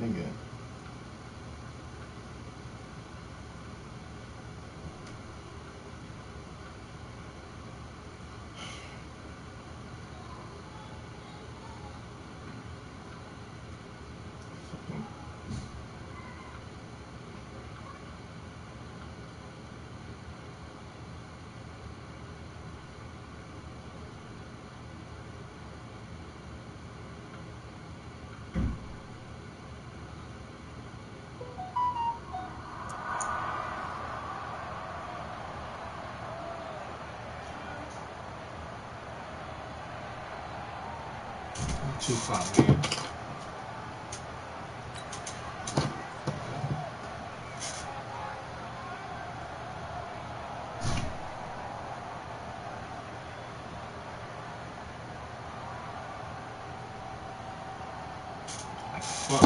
Nigga. Too far, man. Like, fuck.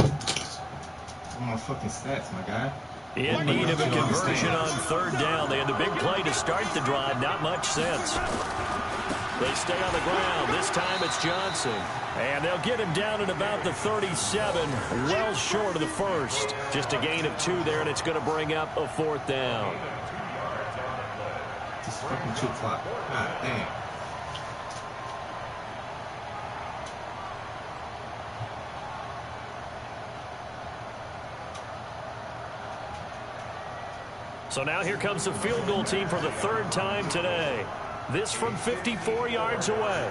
All my fucking stats, my guy. In need of a conversion on 3rd down. They had the big play to start the drive. Not much sense. They stay on the ground. This time it's Johnson. And they'll get him down at about the 37, well short of the 1st. Just a gain of 2 there, and it's going to bring up a 4th down. Just fucking 2 o'clock. God damn. So now here comes the field goal team for the 3rd time today. This from 54 yards away.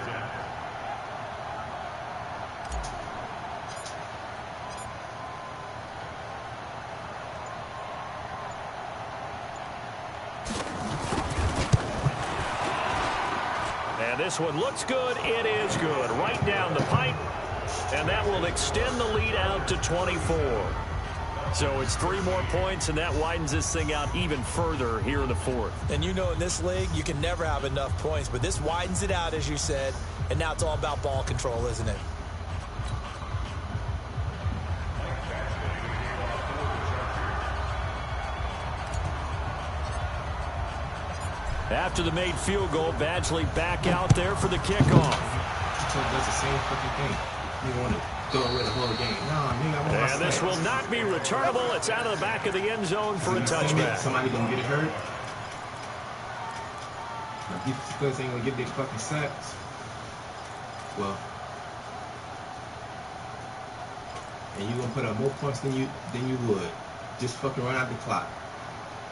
And this one looks good. It is good. Right down the pipe. And that will extend the lead out to 24. So it's 3 more points, and that widens this thing out even further here in the 4th. And you know in this league, you can never have enough points, but this widens it out, as you said, and now it's all about ball control, isn't it? After the made field goal, Badgley back out there for the kickoff. Does the same fucking thing. You want to throw away the whole game. No, nigga, I want my And this will not be returnable. It's out of the back of the end zone for a touchback. Somebody gonna get it hurt. Defense ain't gonna get their fucking sacks. Well, and you're gonna put up more points than you would. Just fucking run out the clock.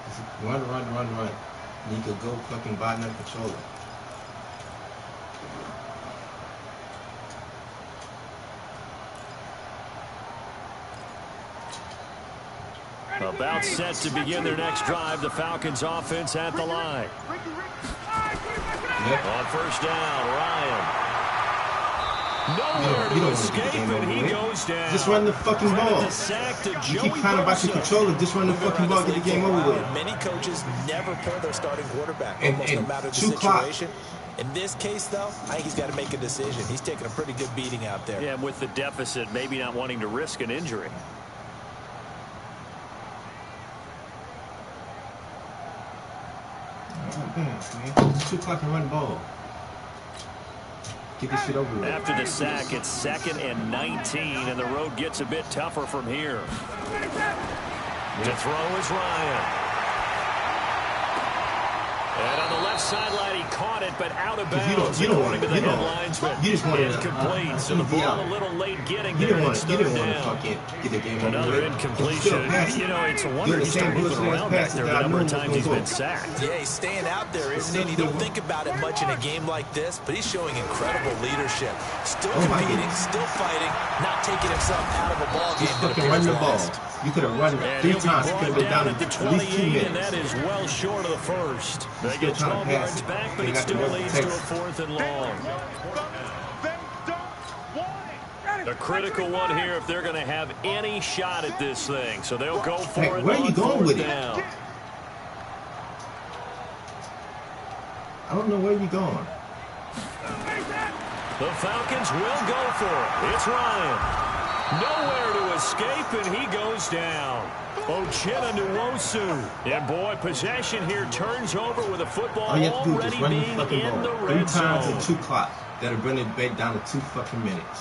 Just run. And you could go fucking buy another controller. About set to begin their next drive. The Falcons offense at the line. Yep. On first down, Ryan. Nowhere to escape, and he goes down. Just run the fucking ball. You keep crying about your controller. Just run the fucking ball. Get the game over with. Many coaches never pull their starting quarterback, And almost no matter the 2 o'clock. situation. In this case, though, I think he's got to make a decision. He's taking a pretty good beating out there. Yeah, and with the deficit, maybe not wanting to risk an injury. Man. 2 o'clock and run the ball. Get this shit over with. After the sack, it's 2nd and 19, and the road gets a bit tougher from here. To throw is Ryan. And on the left sideline, he caught it, but out of bounds. You just want to incomplete, so the ball a little late getting there. You didn't want to fucking get the game over Another with. incompletion. You know, it's a wonder he's still moving around back there the number of times he's been sacked. Yeah, he's staying out there, isn't he? You don't think about it much in a game like this, but he's showing incredible leadership. Still competing, still fighting, not taking himself out of a ball game. Just fucking run the ball. You could have run it 3 times. You could have been down at the at least 2 minutes. And that is well short of the first. They Still get trying 12 to pass yards it. back, but They it got the still rest leads of to a Texas. 4th and long. They don't want it. A critical one here if they're going to have any shot at this thing. So they'll go for Hey, it where are you on going 4th with it? down. I don't know where you're going. The Falcons will go for it. It's Ryan. Nowhere to escape, and he goes down. Ochena Nwosu. And boy, possession here turns over with a football All you have to do is already just run the being fucking in the ball. 3 red times zone. at 2 o'clock. That'll bring it back down to 2 fucking minutes.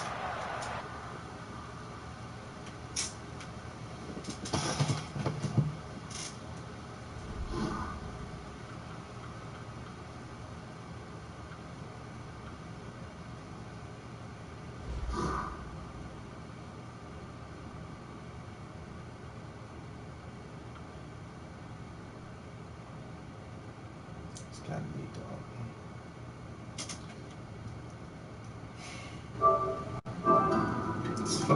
It's gotta be, dog.